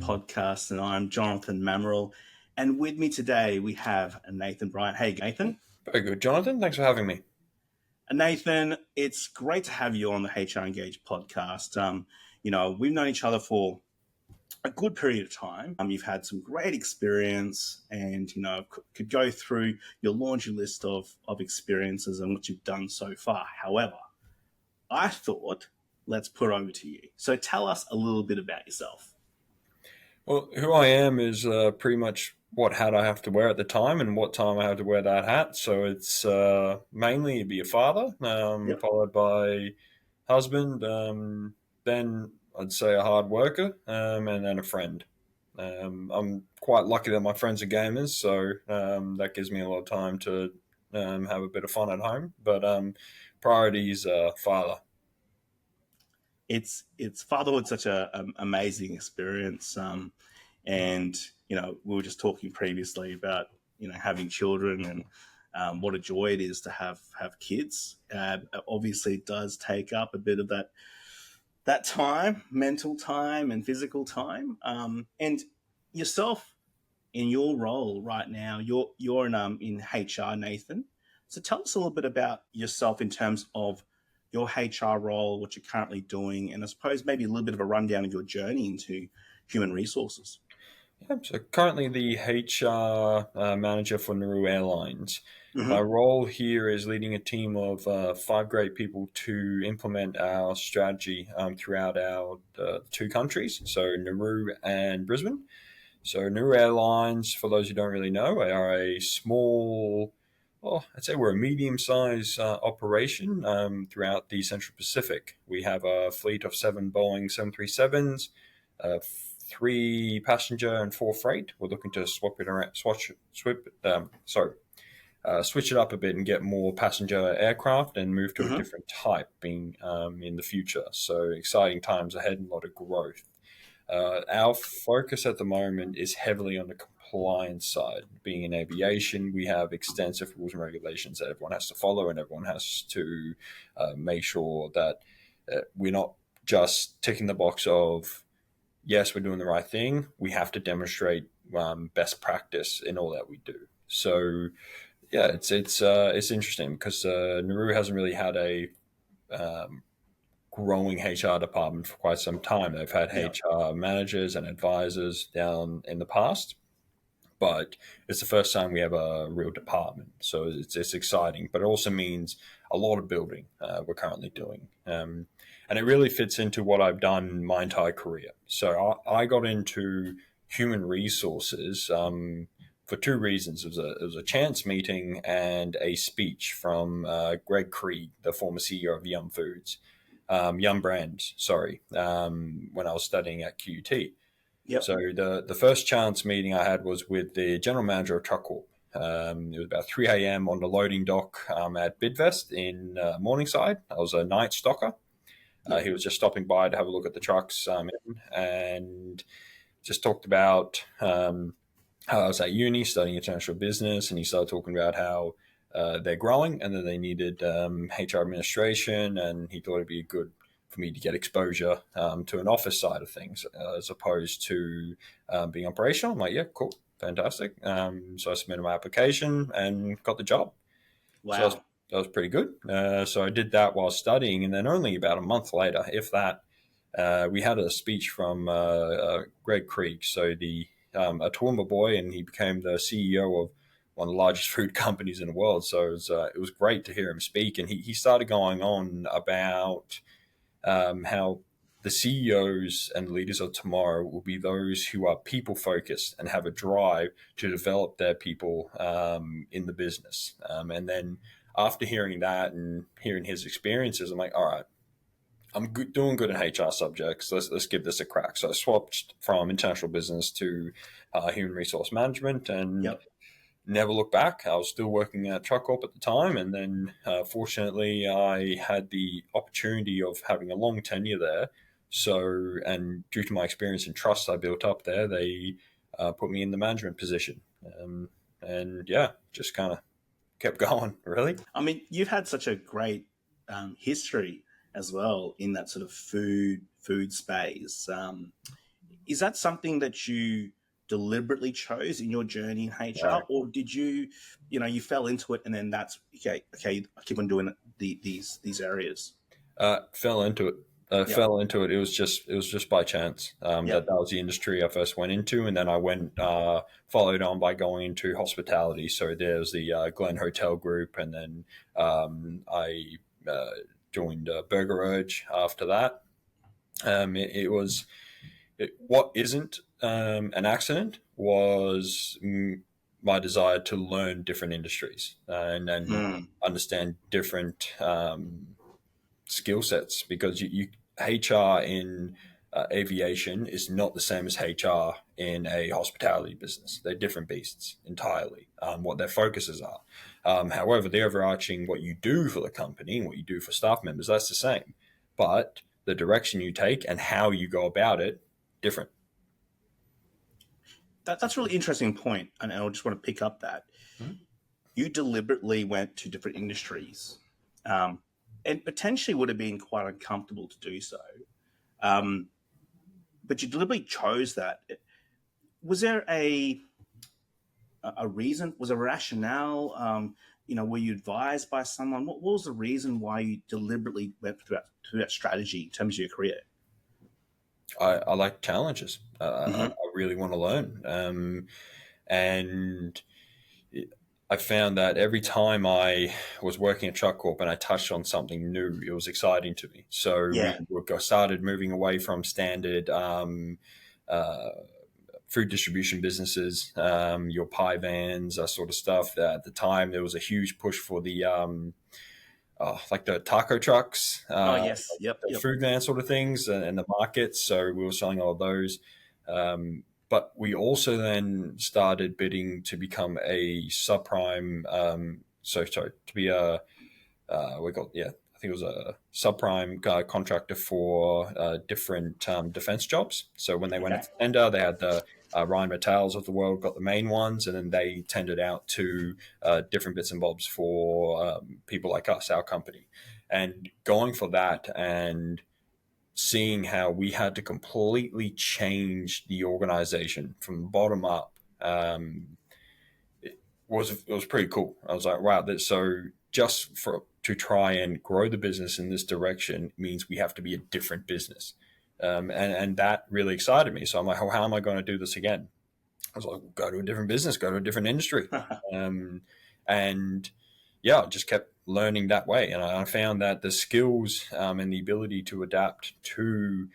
podcast, and I'm Jonathan Mammal. And with me today, we have Nathan Bryant. Hey, Nathan. Very good, Jonathan. Thanks for having me. Nathan, it's great to have you on the HR Engage podcast. We've known each other for a good period of time. You've had some great experience and, could go through your laundry list of experiences and what you've done so far. However, I thought, let's put it over to you. So tell us a little bit about yourself. Well, who I am is pretty much what hat I have to wear at the time and what time I have to wear that hat. So it's mainly be a father, Yep. followed by husband, then I'd say a hard worker, and then a friend. I'm quite lucky that my friends are gamers, so that gives me a lot of time to have a bit of fun at home. But priorities father. It's fatherhood such a amazing experience, and we were just talking previously about having children and what a joy it is to have kids. Obviously, it does take up a bit of that time, mental time and physical time. And yourself in your role right now, you're in HR, Nathan. So tell us a little bit about yourself in terms of your HR role, what you're currently doing, and I suppose maybe a little bit of a rundown of your journey into human resources. Yeah, so currently the HR manager for Nauru Airlines. My Mm-hmm. role here is leading a team of five great people to implement our strategy throughout our two countries, so Nauru and Brisbane. So Nauru Airlines, for those who don't really know, are a small, well, I'd say we're a medium-sized operation throughout the Central Pacific. We have a fleet of seven Boeing 737s, three passenger and four freight. We're looking to switch it up a bit and get more passenger aircraft and move to a Mm-hmm. different type being in the future. So exciting times ahead and a lot of growth. Our focus at the moment is heavily on the compliance side. Being in aviation, we have extensive rules and regulations that everyone has to follow, and everyone has to make sure that we're not just ticking the box of yes, we're doing the right thing. We have to demonstrate best practice in all that we do. So yeah, it's interesting because Nauru hasn't really had a growing HR department for quite some time. They've had Yeah. HR managers and advisors down in the past, but it's the first time we have a real department. So it's exciting, but it also means a lot of building we're currently doing. And it really fits into what I've done my entire career. So I got into human resources for two reasons. It was a chance meeting and a speech from Greg Krieg, the former CEO of Yum Foods, Yum Brands, sorry, when I was studying at QUT. Yep. So the first chance meeting I had was with the general manager of Truck Corp. It was about 3 a.m. on the loading dock at Bidvest in Morningside. I was a night stocker. Yep. He was just stopping by to have a look at the trucks and just talked about how I was at uni studying international business, and he started talking about how they're growing and that they needed HR administration, and he thought it'd be good for me to get exposure to an office side of things as opposed to being operational. I'm like, yeah, cool, fantastic. So I submitted my application and got the job. So Wow. that was pretty good. So I did that while studying, and then only about a month later, if that, we had a speech from Greg Krieg, so a Toowoomba boy, and he became the CEO of one of the largest food companies in the world. So it was great to hear him speak, and he started going on about how the CEOs and leaders of tomorrow will be those who are people focused and have a drive to develop their people in the business. And then after hearing that and hearing his experiences, I'm like, all right, doing good in HR subjects. Let's give this a crack. So I swapped from international business to human resource management and Yep. never looked back. I was still working at Truck Corp at the time, and then fortunately, I had the opportunity of having a long tenure there. So, and due to my experience and trust I built up there, they put me in the management position, and yeah, just kind of kept going. Really, I mean, you've had such a great history as well in that sort of food space. Is that something that you deliberately chose in your journey in HR, Right. or did you, you fell into it and then that's okay? Okay, I keep on doing these areas. Fell into it. Yep. Fell into it. It was just by chance Yep. that was the industry I first went into, and then I went followed on by going into hospitality. So there's the Glen Hotel Group, and then I uh, joined Burger Urge after that. It was what isn't an accident was my desire to learn different industries and then Mm. understand different skill sets because you HR in aviation is not the same as HR in a hospitality business. They're different beasts entirely. What their focuses are. However, the overarching what you do for the company and what you do for staff members that's the same, but the direction you take and how you go about it different. That's a really interesting point, and I just want to pick up that Mhm. you deliberately went to different industries, um, and potentially would have been quite uncomfortable to do so. Um, but you deliberately chose that. Was there a reason? Was a rationale? Were you advised by someone? What was the reason why you deliberately went through that strategy in terms of your career? I like challenges. Mm-hmm. I really want to learn, and I found that every time I was working at Truck Corp and I touched on something new, it was exciting to me. So we Yeah. started moving away from standard uh, food distribution businesses, your pie vans, that sort of stuff. At the time, there was a huge push for the like the taco trucks, Oh yes. Yep. the Yep. food van sort of things, and the markets. So we were selling all of those. But we also then started bidding to become a subprime. Sorry, to be a we got yeah. I think it was a subprime contractor for different defense jobs. So when they went Okay. into tender, they had the Ryan Metalls of the world got the main ones, and then they tendered out to different bits and bobs for people like us, our company, and going for that and seeing how we had to completely change the organization from the bottom up. It was pretty cool. I was like, wow, that so just for to try and grow the business in this direction means we have to be a different business, and that really excited me. So I'm like, oh, how am I going to do this again? I was like, go to a different business, go to a different industry, um, and yeah, I just kept learning that way, and I found that the skills and the ability to adapt to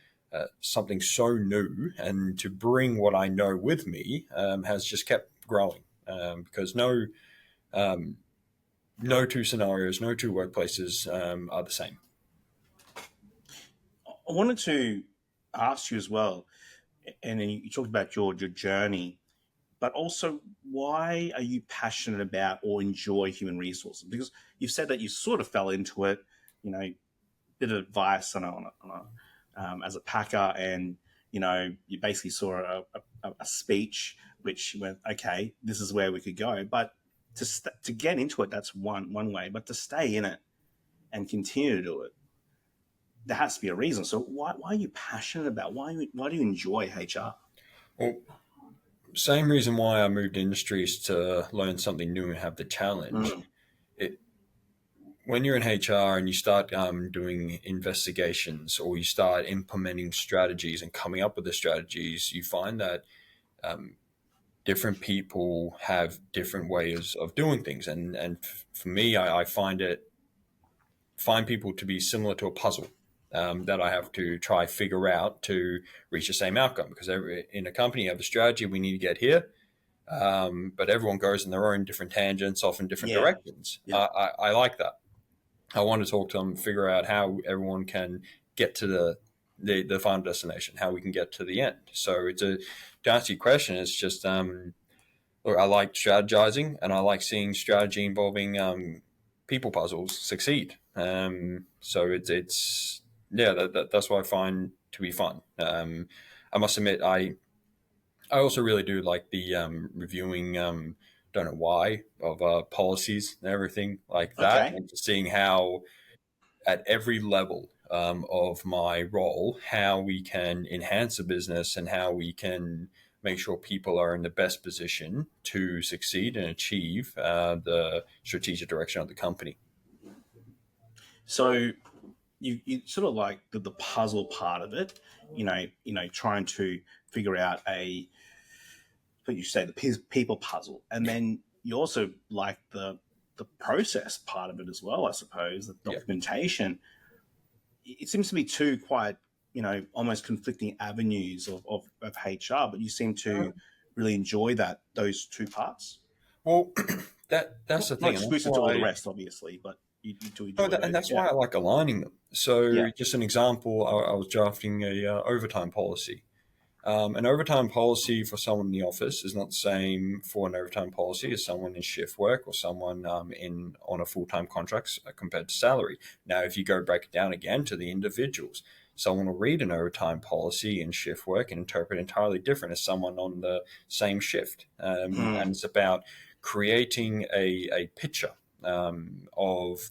something so new and to bring what I know with me has just kept growing because um, no two scenarios, no two workplaces are the same. I wanted to ask you as well, and then you talked about your journey, but also why are you passionate about or enjoy human resources? Because you've said that you sort of fell into it, bit of advice as a packer, and you basically saw a speech which went, okay, this is where we could go. But to get into it, that's one way. But to stay in it and continue to do it, there has to be a reason. So why are you passionate about? Why do you enjoy HR? Well, same reason why I moved industries to learn something new and have the challenge. Mm, It, when you're in HR and you start doing investigations or you start implementing strategies and coming up with the strategies, you find that um, different people have different ways of doing things, and for me, I find people to be similar to a puzzle that I have to try figure out to reach the same outcome. Because in a company, you have a strategy, we need to get here, but everyone goes in their own different tangents, off in different yeah, directions. yeah. I like that. I want to talk to them, figure out how everyone can get to the final destination, how we can get to the end. So to answer your question, it's just look, I like strategizing, and I like seeing strategy involving people puzzles succeed. So it's yeah, that's what I find to be fun. I must admit, I also really do like the reviewing. Don't know why of policies and everything like that, Okay. and just seeing how at every level of my role how we can enhance the business and how we can make sure people are in the best position to succeed and achieve the strategic direction of the company. So you sort of like the puzzle part of it, trying to figure out what you say, the people puzzle, and then you also like the process part of it as well, I suppose, the Yeah. documentation. It seems to be two quite, almost conflicting avenues of HR, but you seem to really enjoy those two parts. Well, that's the Not thing, and that's exclusive to all the why. rest, obviously, but you do No, enjoy and both. that's Yeah. why I like aligning them. So, Yeah. just an example, I was drafting a overtime policy. An overtime policy for someone in the office is not the same for an overtime policy as someone in shift work or someone in on a full time contract compared to salary. Now, if you go break it down again to the individuals, someone will read an overtime policy in shift work and interpret entirely different as someone on the same shift. Mm. And it's about creating a picture of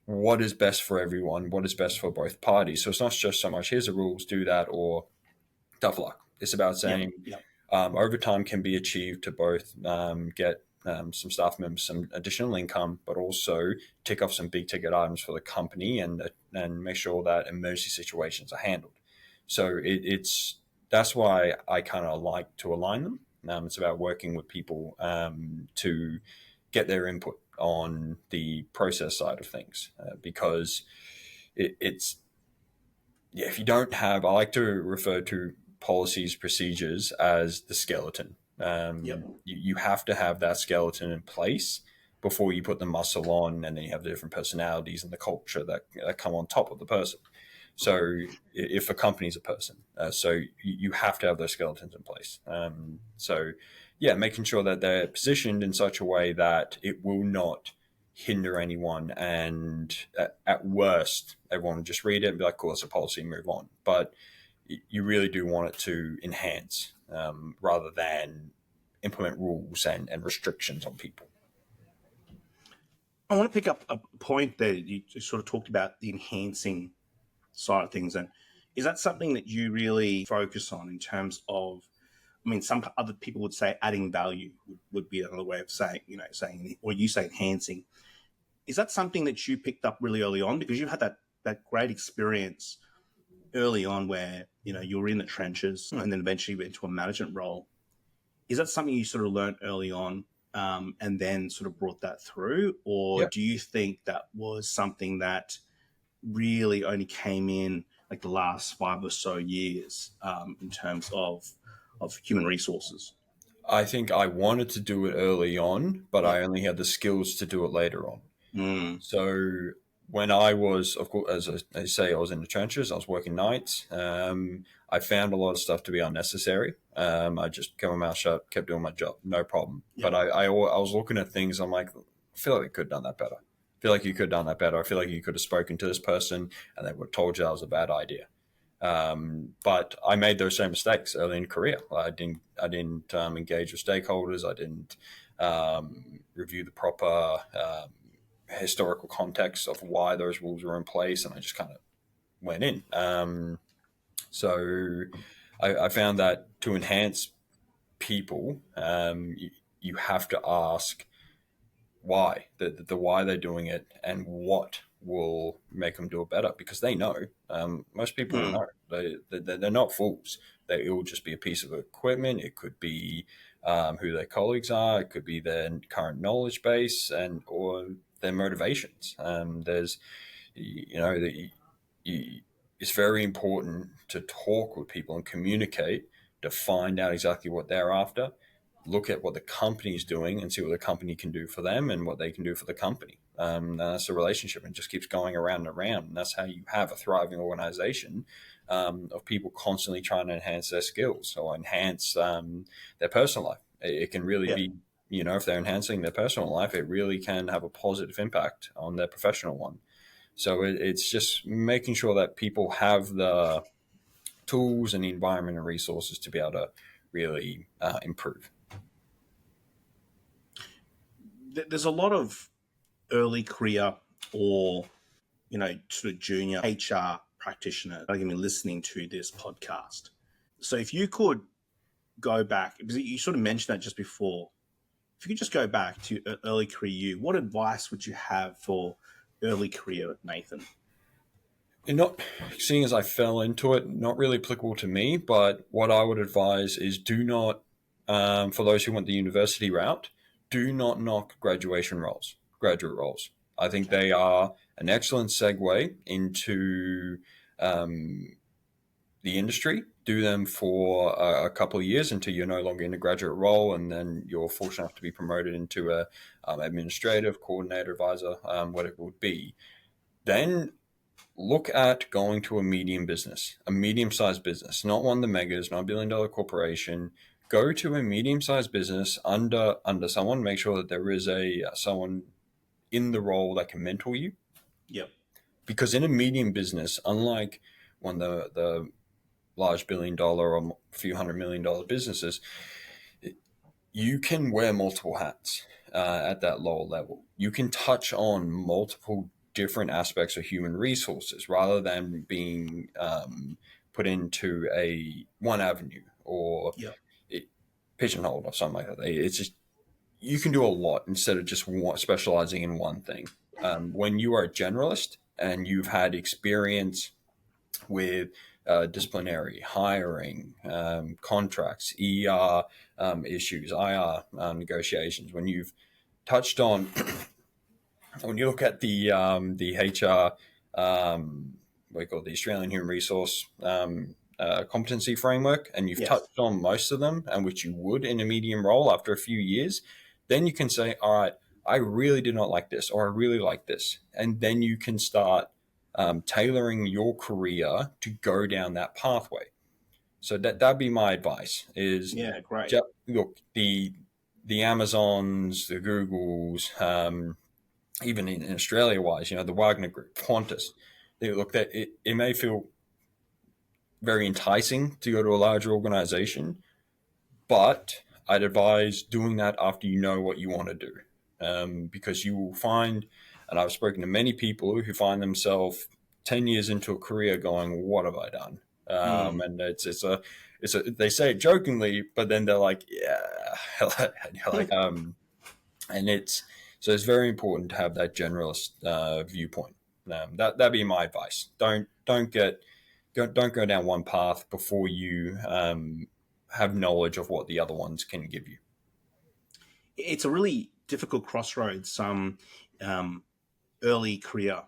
what is best for everyone, what is best for both parties. So it's not just so much here's the rules, do that, or tough luck. It's about Yep. saying Yep. overtime can be achieved to both get some staff members some additional income, but also tick off some big ticket items for the company and make sure that emergency situations are handled. So it's that's why I kind of like to align them. It's about working with people to get their input on the process side of things because it's yeah, if you don't have, I like to refer to policies, procedures as the skeleton. Yep. You have to have that skeleton in place before you put the muscle on, and then you have the different personalities and the culture that come on top of the person. So, if a company is a person, so you have to have those skeletons in place. So, yeah, making sure that they're positioned in such a way that it will not hinder anyone, and at worst everyone will just read it and be like, cool, it's a policy, move on. But you really do want it to enhance rather than implement rules and restrictions on people. I want to pick up a point that you just sort of talked about, the enhancing side of things. And is that something that you really focus on in terms of, I mean, some other people would say adding value would be another way of saying, or you say enhancing. Is that something that you picked up really early on? Because you had that great experience early on where, you were in the trenches and then eventually went into a management role. Is that something you sort of learned early on, and then sort of brought that through? Or Yeah, do you think that was something that really only came in like the last 5 or so years, in terms of human resources? I think I wanted to do it early on, but Yep. I only had the skills to do it later on. Mm. So when I was, of course, as I say, I was in the trenches. I was working nights. I found a lot of stuff to be unnecessary. I just kept my mouth shut, kept doing my job, no problem. But Yep. I was looking at things. I'm like, I feel like they could have done that better. I feel like you could have done that better. I feel like you could have spoken to this person, and they would have told you that was a bad idea. But I made those same mistakes early in career. I didn't engage with stakeholders. I didn't review the proper historical context of why those rules were in place, and I just kind of went in. So I found that to enhance people, you have to ask why, the why they're doing it, and what will make them do it better, because they know. Most people will Mm. know. They're not fools. It will just be a piece of equipment. It could be who their colleagues are. It could be their current knowledge base and or their motivations. There's, you know, you, it's very important to talk with people and communicate to find out exactly what they're after, look at what the company is doing and see what the company can do for them and what they can do for the company. And that's a relationship, and just keeps going around and around. And that's how you have a thriving organization of people constantly trying to enhance their skills or enhance their personal life. It can really Yeah. be, if they're enhancing their personal life, it really can have a positive impact on their professional one. So it's just making sure that people have the tools and the environment and resources to be able to really improve. There's a lot of early career or sort of junior HR practitioner are going to be listening to this podcast. So if you could go back, because you sort of mentioned that just before, if you could just go back to early career you, what advice would you have for early career Nathan? Not seeing as I fell into it, not really applicable to me, but what I would advise is do not, for those who want the university route, do not knock graduate roles. I think they are an excellent segue into the industry. Do them for a couple of years until you're no longer in a graduate role, and then you're fortunate enough to be promoted into a administrative coordinator, advisor, whatever it would be. Then look at going to a medium-sized business, not one of the megas, not a billion-dollar corporation. Go to a medium-sized business under someone. Make sure that there is someone in the role that can mentor you. Yep. Because in a medium business, unlike one of the large billion-dollar or a few $100 million businesses, you can wear multiple hats at that lower level. You can touch on multiple different aspects of human resources rather than being put into one avenue or pigeonholed or something like that. It's just, you can do a lot instead of just specializing in one thing. When you are a generalist and you've had experience with disciplinary, hiring, contracts, ER issues, IR negotiations, when you've touched on, when you look at the HR, what we call the Australian Human Resource competency framework, and you've touched on most of them, and which you would in a medium role after a few years, then you can say, all right, I really did not like this, or I really like this. And then you can start tailoring your career to go down that pathway. So that'd be my advice is, great. Look, the Amazons, the Googles, even in Australia wise, the Wagner Group, Qantas, look, that it may feel very enticing to go to a larger organization, but I'd advise doing that after you know what you want to do, because you will find, and I've spoken to many people who find themselves 10 years into a career going, what have I done? And they say it jokingly, but then they're like, yeah, and so it's very important to have that generalist viewpoint. That'd be my advice. Don't go down one path before you have knowledge of what the other ones can give you. It's a really difficult crossroads some early career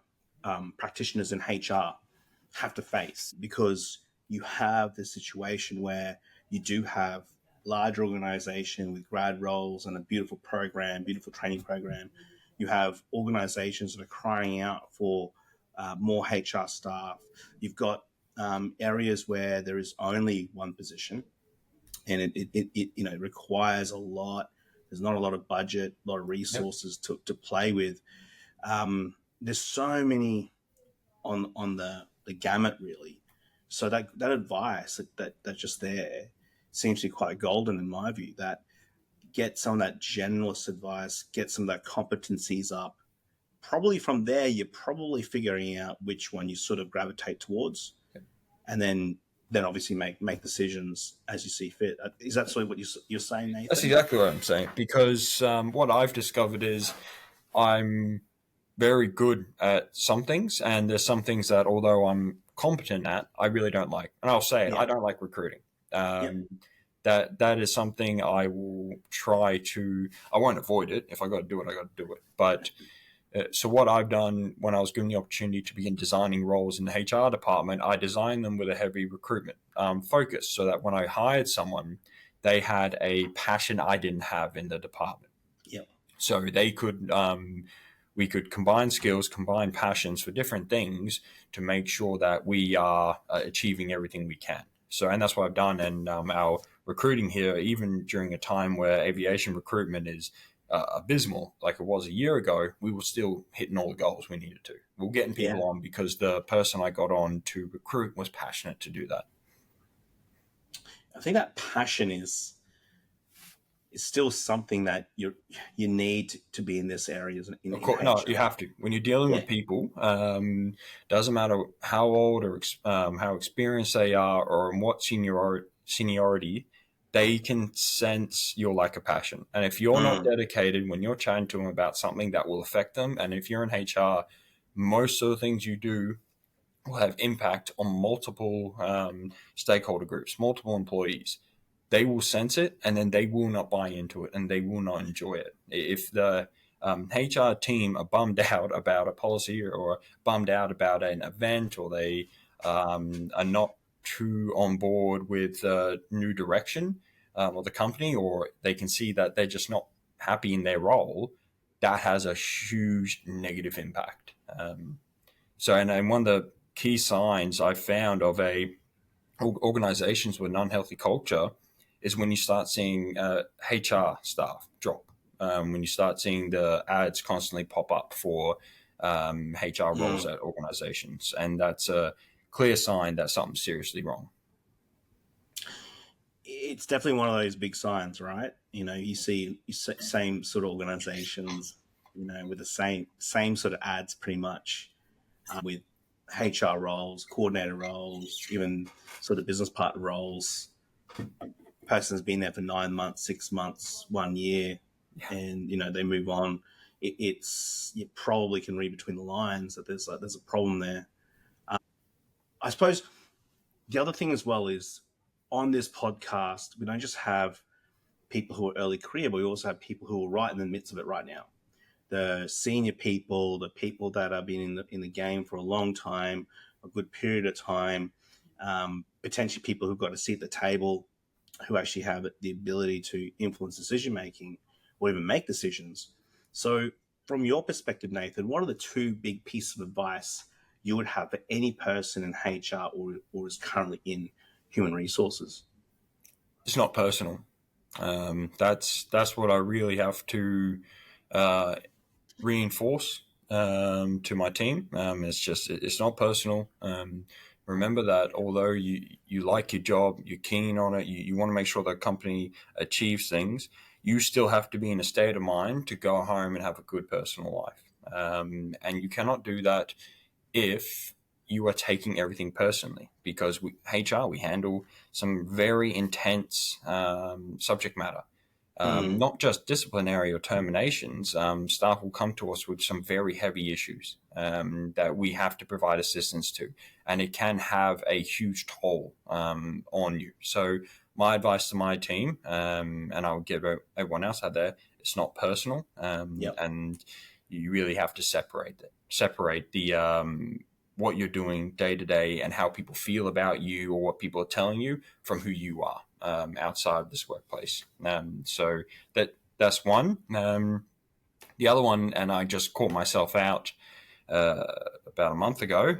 practitioners in HR have to face, because you have the situation where you do have large organization with grad roles and a beautiful training program. You have organizations that are crying out for more HR staff. You've got areas where there is only one position, and it requires a lot. There's not a lot of budget, a lot of resources to play with. There's so many on the gamut, really. So that advice that's just there seems to be quite golden in my view. That get some of that generalist advice, get some of that competencies up. Probably from there, you're probably figuring out which one you sort of gravitate towards, and then obviously make decisions as you see fit. Is that sort of what you're saying, Nathan? That's exactly what I'm saying, because what I've discovered is I'm very good at some things, and there's some things that, although I'm competent at, I really don't like. And I'll say it, I don't like recruiting. That is something I will try to, I won't avoid it. If I got to do it, I got to do it. But so what I've done when I was given the opportunity to begin designing roles in the HR department, I designed them with a heavy recruitment focus, so that when I hired someone, they had a passion I didn't have in the department. So they could, we could combine skills, combine passions for different things to make sure that we are achieving everything we can. So, and that's what I've done. And our recruiting here, even during a time where aviation recruitment is abysmal, like it was a year ago, we were still hitting all the goals we needed to. We were getting people on because the person I got on to recruit was passionate to do that. I think that passion is it's still something that you need to be in this area in Of course, no, you HR. have to. When you're dealing Yeah. with people, doesn't matter how old or how experienced they are or in what seniority, they can sense your lack of passion. And if you're not Mm. dedicated when you're chatting to them about something that will affect them, and if you're in HR, most of the things you do will have impact on multiple stakeholder groups, multiple employees. They will sense it, and then they will not buy into it, and they will not enjoy it. If the HR team are bummed out about a policy or bummed out about an event, or they are not too on board with the new direction of the company, or they can see that they're just not happy in their role, that has a huge negative impact. And one of the key signs I found of organizations with an unhealthy culture is when you start seeing HR staff drop, when you start seeing the ads constantly pop up for HR roles Mm. at organizations, and that's a clear sign that something's seriously wrong. It's definitely one of those big signs, right? You see same sort of organizations, with the same sort of ads, pretty much, with HR roles, coordinator roles, even sort of business partner roles. Person's been there for 9 months, 6 months, 1 year, Yeah. and they move on. It's you probably can read between the lines that there's a problem there. I suppose the other thing as well is, on this podcast, we don't just have people who are early career, but we also have people who are right in the midst of it right now. The senior people, the people that have been in the game for a long time, a good period of time, potentially people who've got a seat at the table, who actually have the ability to influence decision making or even make decisions. So, from your perspective, Nathan, what are the two big pieces of advice you would have for any person in HR, or is currently in human resources? It's not personal. That's what I really have to uh, reinforce to my team. It's not personal. Remember that although you like your job, you're keen on it, you want to make sure the company achieves things, you still have to be in a state of mind to go home and have a good personal life. And you cannot do that if you are taking everything personally, because we handle some very intense subject matter. Mm, Not just disciplinary or terminations. Staff will come to us with some very heavy issues that we have to provide assistance to, and it can have a huge toll on you. So my advice to my team, and I would give everyone else out there, it's not personal, yep. and you really have to separate the what you're doing day to day and how people feel about you or what people are telling you from who you are outside of this workplace. So that's one. The other one, and I just caught myself out uh, about a month ago,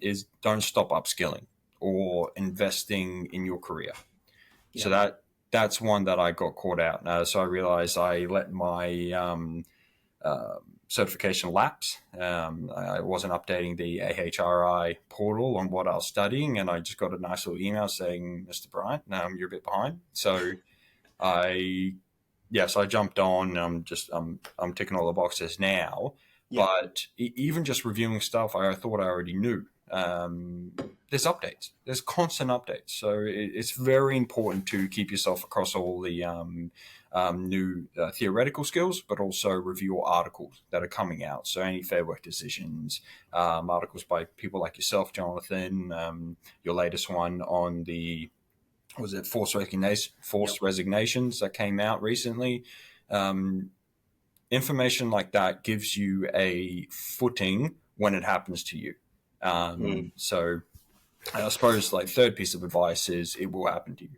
is don't stop upskilling or investing in your career. So Yep. that's one that I got caught out. So I realized I let my uh, certification lapse. I wasn't updating the AHRI portal on what I was studying, and I just got a nice little email saying, "Mr. Bryant, you're a bit behind." So I yes, I jumped on. I'm ticking all the boxes now, Yep. but even just reviewing stuff I thought I already knew. There's updates. There's constant updates. So it's very important to keep yourself across all the new theoretical skills, but also review articles that are coming out. So any Fair Work decisions, articles by people like yourself, Jonathan, your latest one on the was it Yep. forced resignations that came out recently. Um, Information like that gives you a footing when it happens to you. Mm. So I suppose like third piece of advice is it will happen to you.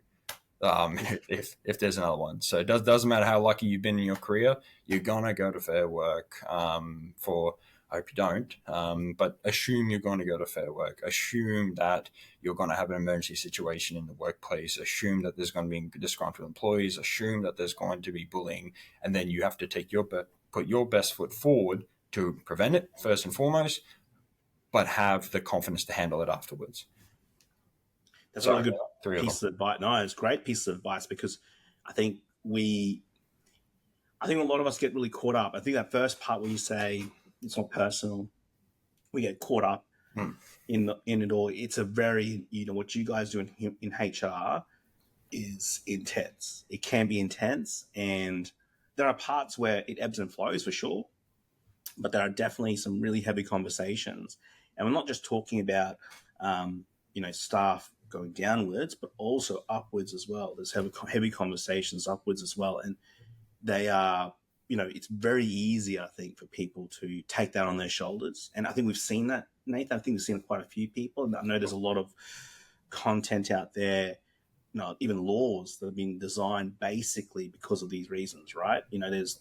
If there's another one. So it doesn't matter how lucky you've been in your career, you're gonna go to Fair Work for. I hope you don't, but assume you're going to go to Fair Work. Assume that you're going to have an emergency situation in the workplace. Assume that there's going to be disgruntled employees. Assume that there's going to be bullying, and then you have to put your best foot forward to prevent it first and foremost, but have the confidence to handle it afterwards. That's a So really good three of them. piece of advice. No, it's a great piece of advice, because I think we I think a lot of us get really caught up. I think that first part where you say it's not personal, we get caught up Mm. in it all. It's a very, what you guys do in HR is intense. It can be intense, and there are parts where it ebbs and flows for sure, but there are definitely some really heavy conversations. And we're not just talking about, staff going downwards, but also upwards as well. There's heavy conversations upwards as well. And they are, it's very easy, I think, for people to take that on their shoulders. And I think we've seen that, Nathan. I think we've seen quite a few people. And I know there's a lot of content out there, even laws that have been designed basically because of these reasons, right? There's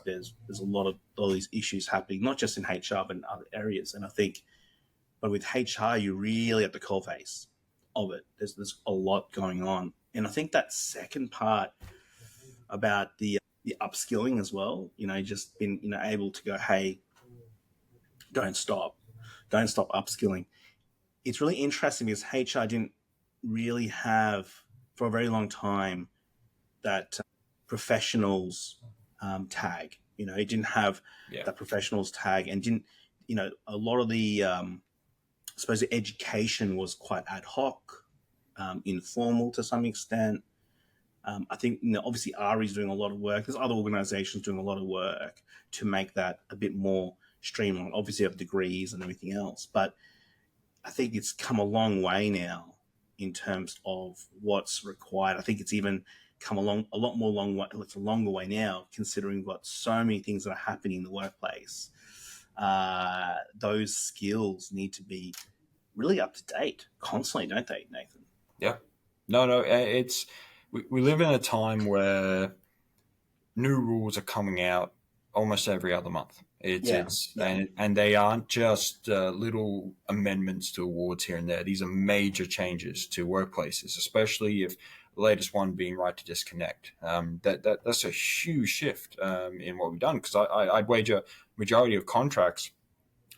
a lot of all these issues happening, not just in HR, but in other areas. And I think, but with HR, you really at the coalface of it. There's a lot going on. And I think that second part about the upskilling as well, just being, able to go, hey, don't stop upskilling. It's really interesting because HR didn't really have, for a very long time, that professionals tag. It didn't have that professionals tag, and didn't, a lot of the, I suppose the education was quite ad hoc, informal to some extent. I think, obviously ARI's doing a lot of work. There's other organizations doing a lot of work to make that a bit more streamlined. Obviously, you have degrees and everything else, but I think it's come a long way now in terms of what's required. I think it's even come along a lot more long way. It's a longer way now, considering we've got so many things that are happening in the workplace. Those skills need to be really up to date constantly, don't they, Nathan? Yeah. No, it's we live in a time where new rules are coming out almost every other month. And they aren't just little amendments to awards here and there. These are major changes to workplaces, especially if the latest one being right to disconnect. That's a huge shift in what we've done, because I'd wager majority of contracts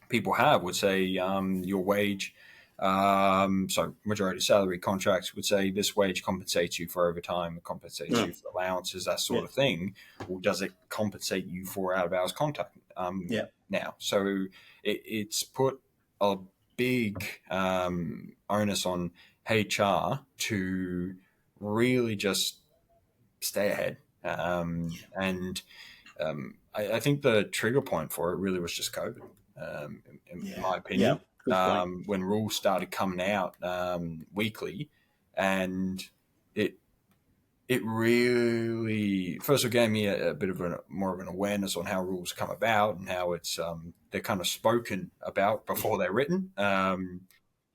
people have would say your wage. So majority of salary contracts would say this wage compensates you for overtime, compensates you for allowances, that sort of thing. Or does it compensate you for out of hours contact now? So it's put a big onus on HR to really just stay ahead. And I think the trigger point for it really was just COVID, in my opinion. When rules started coming out weekly, and it really first of all gave me a bit of more of an awareness on how rules come about and how it's they're kind of spoken about before they're written.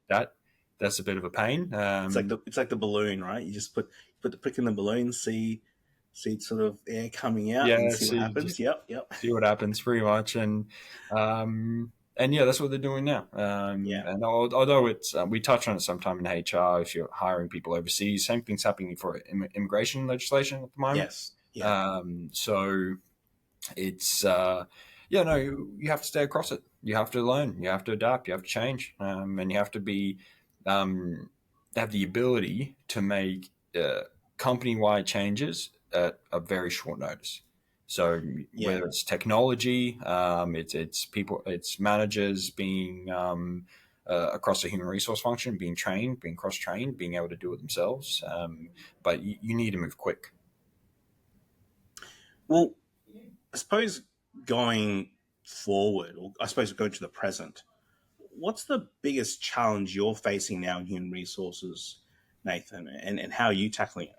That's a bit of a pain. It's like the balloon, right? You just put the prick in the balloon, see sort of air coming out, and see what happens. Yep. See what happens, pretty much, and that's what they're doing now. And although it's we touch on it sometime in HR, if you're hiring people overseas, same thing's happening for immigration legislation at the moment. Yes. Yeah. So it's you have to stay across it. You have to learn. You have to adapt. You have to change, and you have to be have the ability to make company-wide changes at a very short notice. So whether it's technology, it's people, it's managers being across the human resource function, being trained, being cross-trained, being able to do it themselves. But you need to move quick. Well, I suppose going forward, or I suppose going to the present, what's the biggest challenge you're facing now in human resources, Nathan, and how are you tackling it?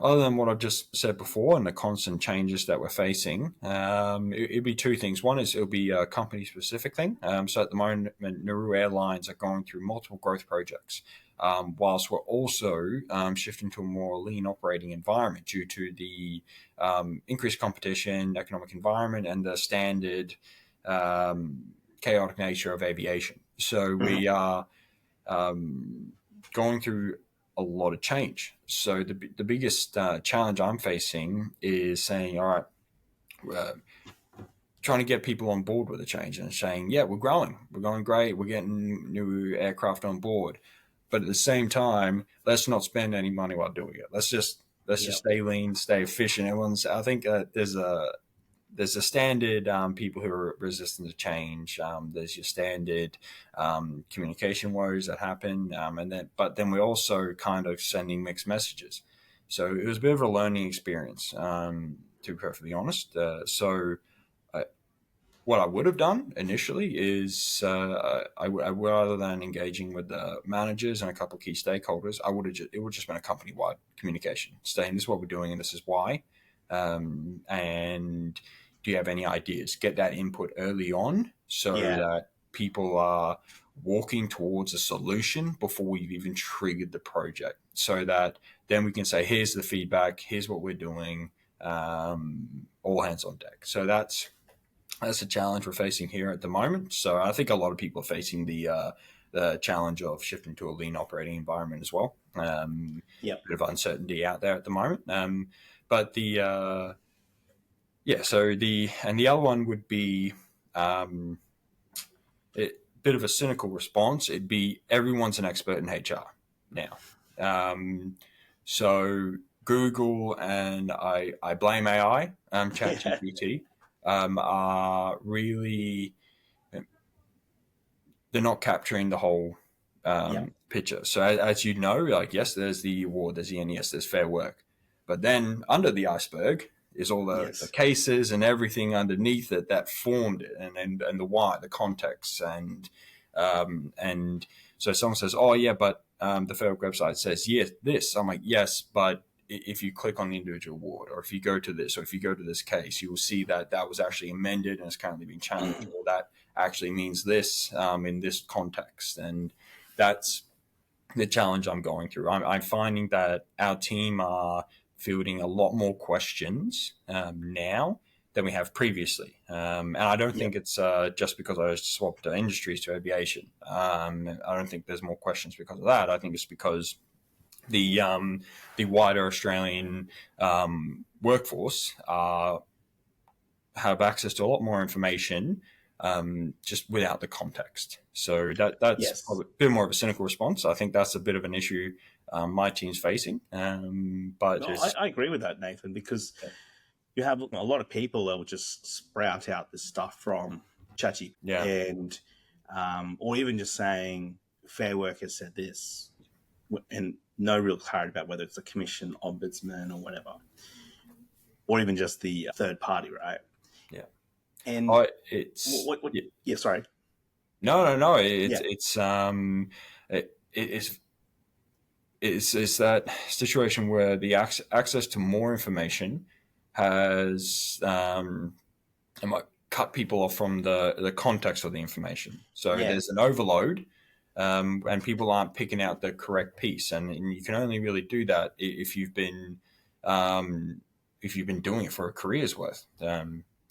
Other than what I've just said before and the constant changes that we're facing, it'd be two things. One is it'll be a company-specific thing. So at the moment, Nauru Airlines are going through multiple growth projects, whilst we're also shifting to a more lean operating environment due to the increased competition, economic environment, and the standard chaotic nature of aviation. So we are going through a lot of change. So the biggest challenge I'm facing is saying, all right, trying to get people on board with the change and saying, yeah, we're growing, we're going great, we're getting new aircraft on board, but at the same time, let's not spend any money while doing it. Let's just let's just Yep. stay lean, stay efficient. I think there's a standard people who are resistant to change. There's your standard communication woes that happen, but then we're also kind of sending mixed messages. So it was a bit of a learning experience, to be perfectly honest. What I would have done initially is rather than engaging with the managers and a couple of key stakeholders, it would just been a company wide communication saying this is what we're doing and this is why. And do you have any ideas? Get that input early on so Yeah. that people are walking towards a solution before we've even triggered the project, so that then we can say, here's the feedback, here's what we're doing, all hands on deck. So that's a challenge we're facing here at the moment. So I think a lot of people are facing the challenge of shifting to a lean operating environment as well. Yep. Bit of uncertainty out there at the moment. But the other one would be bit of a cynical response. It'd be everyone's an expert in HR now. So Google, and I blame AI, ChatGPT, are really, they're not capturing the whole Yep. picture. So as you know, like, yes, there's the award, there's the NES, there's Fair Work, but then under the iceberg is all the Yes. cases and everything underneath it that formed it, and the why, the context, and so someone says, oh yeah, but the Fair Work website says yes this. I'm like, yes, but if you click on the individual award, or if you go to this, or if you go to this case, you will see that that was actually amended and is currently being challenged, or that actually means this in this context. And that's the challenge I'm going through. I'm finding that our team are fielding a lot more questions now than we have previously. And I don't think it's just because I swapped industries to aviation. I don't think there's more questions because of that. I think it's because the wider Australian workforce have access to a lot more information just without the context. So that's Yes. probably a bit more of a cynical response. I think that's a bit of an issue my team's facing. But No, I agree with that, Nathan, because you have a lot of people that will just sprout out this stuff from ChatGPT, and or even just saying Fair Work has said this, and no real clarity about whether it's a commission, ombudsman, or whatever, or even just the third party, right? Yeah. And it's what yeah, sorry. No. It's that situation where the access to more information has it might cut people off from the context of the information. So there's an overload, and people aren't picking out the correct piece. And you can only really do that if you've been doing it for a career's worth.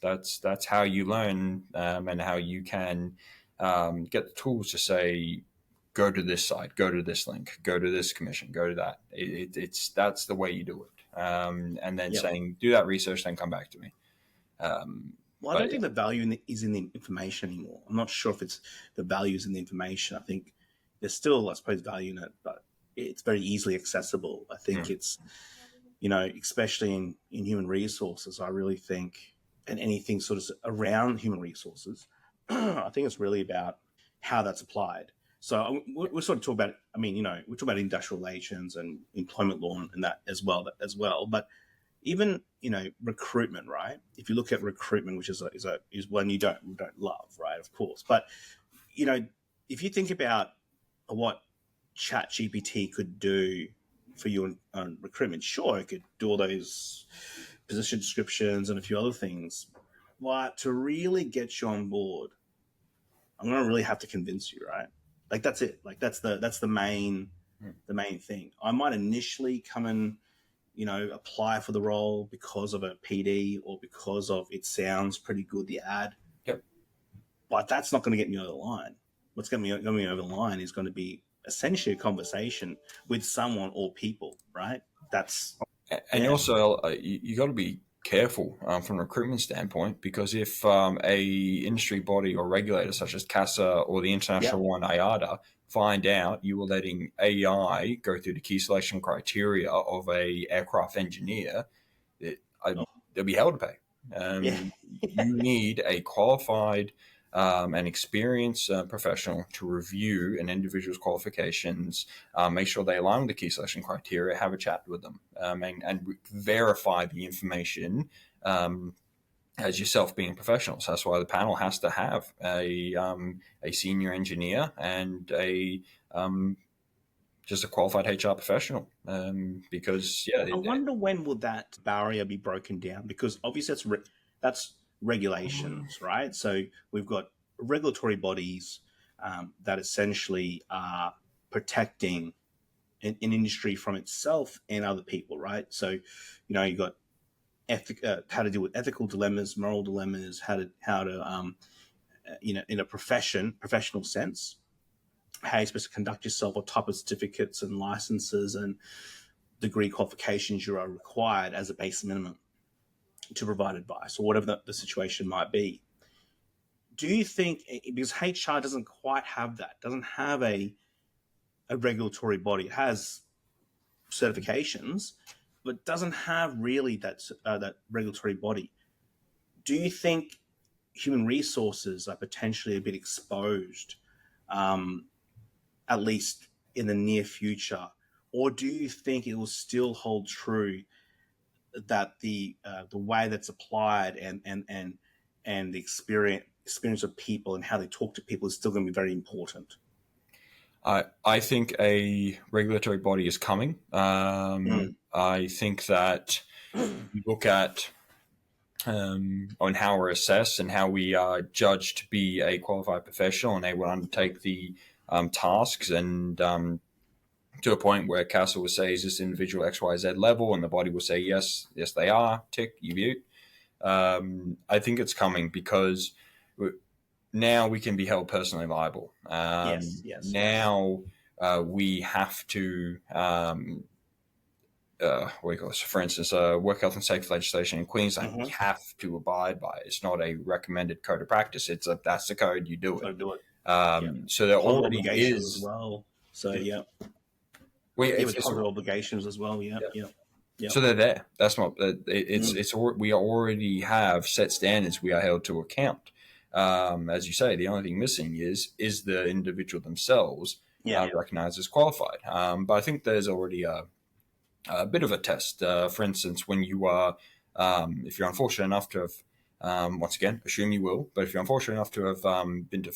That's how you learn, and how you can get the tools to say, go to this site, go to this link, go to this commission, go to that. That's the way you do it. And then saying, do that research, then come back to me. Well, I don't think the value is in the information anymore. I'm not sure if it's the values in the information. I think there's still, I suppose, value in it, but it's very easily accessible. I think it's, especially in human resources, I really think, and anything sort of around human resources, I think it's really about how that's applied. So we're sort of talking about, we're talking about industrial relations and employment law and that as well. But even, recruitment, right? If you look at recruitment, which is one you don't love, right? Of course. But, if you think about what ChatGPT could do for you on recruitment, sure, it could do all those position descriptions and a few other things. But to really get you on board, I'm going to really have to convince you, right? Like, that's it. Like, that's the main thing. I might initially come and, apply for the role because of a PD or because of it sounds pretty good, the ad. Yep. But that's not going to get me over the line. What's going to be over the line is going to be essentially a conversation with someone or people, right? Also, you got to be careful from a recruitment standpoint, because if a industry body or regulator such as CASA or the international one IATA find out you were letting AI go through the key selection criteria of a aircraft engineer, they'll be held to pay. Yeah. You need a qualified and experienced professional to review an individual's qualifications, make sure they align with the key selection criteria, have a chat with them, and verify the information as yourself being professionals. That's why the panel has to have a senior engineer and just a qualified HR professional, because I wonder when will that barrier be broken down, because obviously that's regulations, right? So we've got regulatory bodies that essentially are protecting an industry from itself and other people, right? So you've got how to deal with ethical dilemmas, moral dilemmas, how to in a professional sense, how you're supposed to conduct yourself, what type of certificates and licenses and degree qualifications you are required as a base minimum to provide advice, or whatever the situation might be. Do you think, because HR doesn't quite have that, doesn't have a regulatory body, it has certifications, but doesn't have really that regulatory body. Do you think human resources are potentially a bit exposed, at least in the near future, or do you think it will still hold true that the way that's applied and the experience of people and how they talk to people is still going to be very important? I think a regulatory body is coming. I think that you look at on how we're assessed and how we are judged to be a qualified professional and able to undertake the tasks, and to a point where CASA will say, is this individual XYZ level? And the body will say, yes, they are, tick, you view. I think it's coming because now we can be held personally liable. Yes. Now we have to, what do you call this? For instance, work health and safety legislation in Queensland, we have to abide by it. It's not a recommended code of practice. That's the code, you do it. So do it. So there already obligations is as well. So yeah. With other obligations as well. Yeah. So they're there. That's not. We already have set standards. We are held to account. As you say, the only thing missing is the individual themselves recognized as qualified. But I think there's already a bit of a test. For instance, when you are, if you're unfortunate enough to have, once again, assume you will, but if you're unfortunate enough to have been to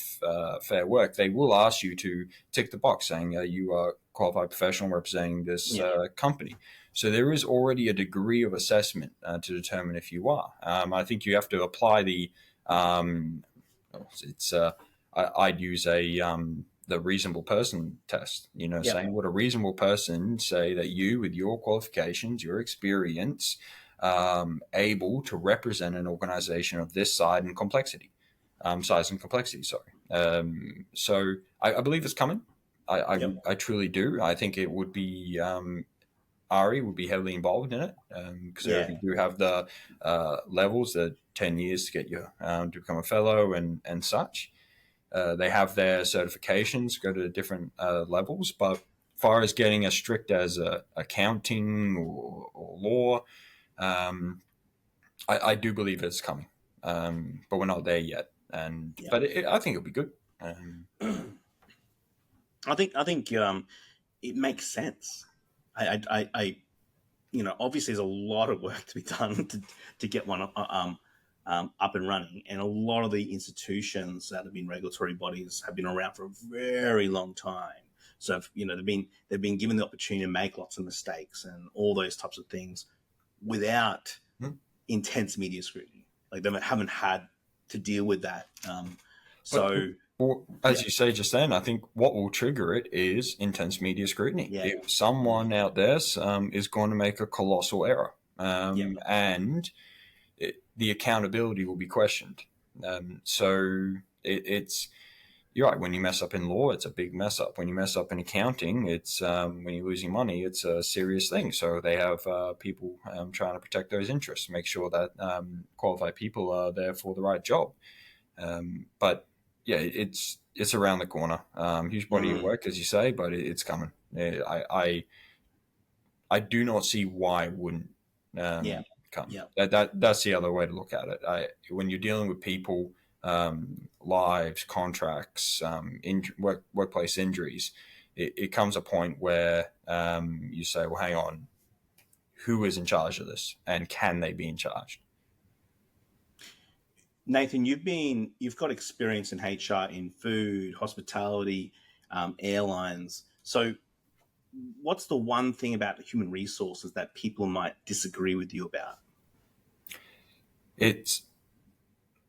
Fair Work, they will ask you to tick the box saying you are a qualified professional representing this company. So there is already a degree of assessment to determine if you are. I think you have to apply the, I'd use the reasonable person test, saying would a reasonable person say that you, with your qualifications, your experience, able to represent an organization of this size and complexity, so I believe it's coming. I truly do. I think it would be, Ari would be heavily involved in it, because you do have the levels, the 10 years to get you to become a fellow and such. They have their certifications, go to different levels, but as far as getting as strict as accounting or law, I do believe it's coming, but we're not there yet. But I think it'll be good. I think it makes sense. I obviously there's a lot of work to be done to get one up and running, and a lot of the institutions that have been regulatory bodies have been around for a very long time. So they've been given the opportunity to make lots of mistakes and all those types of things without intense media scrutiny. Like they haven't had to deal with that. As you say just then, I think what will trigger it is intense media scrutiny. If someone out there is going to make a colossal error, and the accountability will be questioned. So it's you're right. When you mess up in law, it's a big mess up. When you mess up in accounting, it's when you're losing money, it's a serious thing. So they have people trying to protect those interests, make sure that qualified people are there for the right job. But yeah, it's around the corner. Huge body of Mm, work, as you say, but it's coming. I do not see why it wouldn't yeah, come. yeah. That's the other way to look at it. When you're dealing with people, lives, contracts, workplace injuries, it comes a point where you say, well, hang on, who is in charge of this, and can they be in charge? Nathan, you've got experience in HR in food, hospitality, airlines. So, what's the one thing about human resources that people might disagree with you about? It's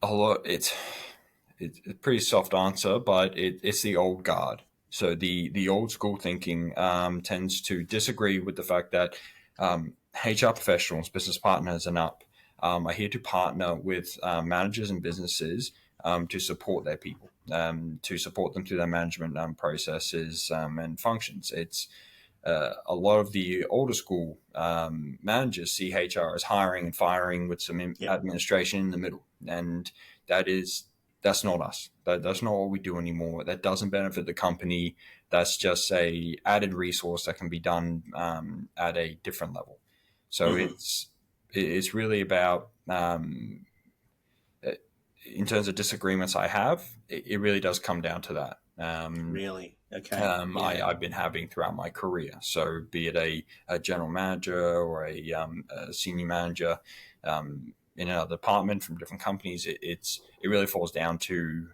a lot. It's a pretty soft answer, but it's the old guard. So the old school thinking tends to disagree with the fact that HR professionals, business partners, and up are here to partner with managers and businesses to support their people, to support them through their management processes and functions. It's a lot of the older school managers see HR as hiring and firing with some Yep. administration in the middle, and that is that's not us. That's not what we do anymore. That doesn't benefit the company. That's just a added resource that can be done at a different level. So Mm-hmm. it's really about in terms of disagreements I have. It really does come down to that. Really? Okay. Yeah. I've been having throughout my career. So, be it a general manager or a senior manager in another department from different companies, it really falls down to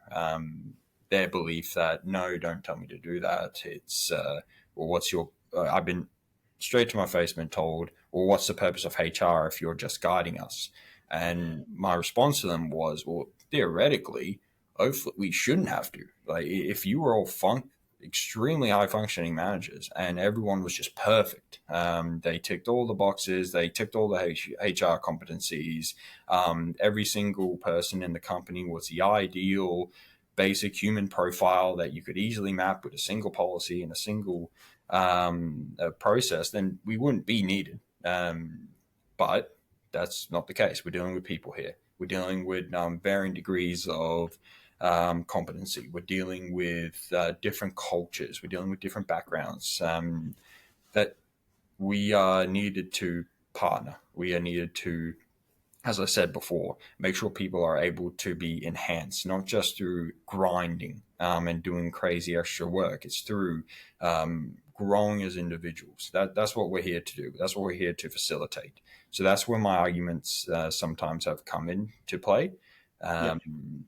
their belief that no, don't tell me to do that. It's well, what's your? I've been straight to my face been told, well, what's the purpose of HR if you're just guiding us? And my response to them was, well, theoretically, hopefully we shouldn't have to. Like if you were all extremely high functioning managers and everyone was just perfect, they ticked all the boxes, they ticked all the HR competencies. Every single person in the company was the ideal basic human profile that you could easily map with a single policy and a single process, then we wouldn't be needed. But that's not the case. We're dealing with people here. We're dealing with varying degrees of competency. We're dealing with different cultures. We're dealing with different backgrounds. That we are needed to partner. We are needed to, as I said before, make sure people are able to be enhanced, not just through grinding and doing crazy extra work. It's through growing as individuals. That's what we're here to do. That's what we're here to facilitate. So that's where my arguments sometimes have come into play. Yep.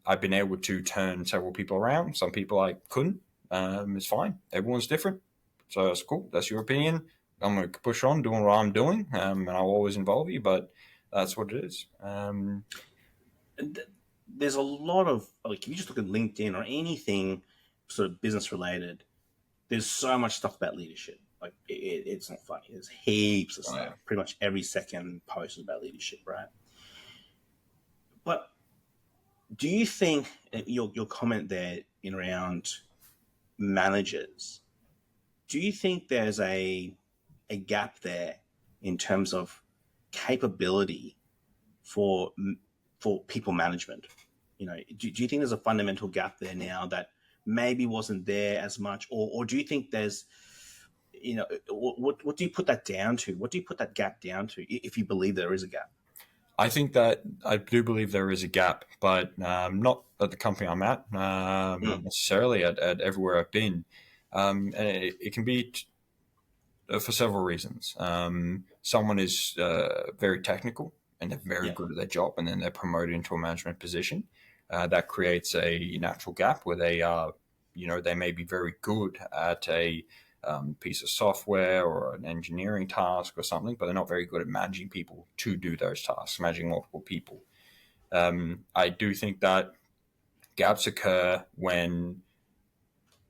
I've been able to turn several people around. Some people I couldn't. It's fine. Everyone's different. So that's cool. That's your opinion. I'm going to push on doing what I'm doing, and I'll always involve you. But that's what it is. There's a lot of, like, if you just look at LinkedIn or anything sort of business related, there's so much stuff about leadership. Like, it's not funny. There's heaps of Oh, yeah. stuff. Pretty much every second post is about leadership, right? But do you think your comment there in around managers, do you think there's a gap there in terms of capability for for people management? You know, do you think there's a fundamental gap there now that maybe wasn't there as much, or do you think there's, you know, what do you put that down to? What do you put that gap down to if you believe there is a gap? I think that I do believe there is a gap, but not at the company I'm at, not Mm, necessarily at everywhere I've been. And it can be for several reasons. Someone is very technical and they're very yeah, good at their job, and then they're promoted into a management position. That creates a natural gap where they are, they may be very good at a piece of software or an engineering task or something, but they're not very good at managing people to do those tasks, managing multiple people. I do think that gaps occur when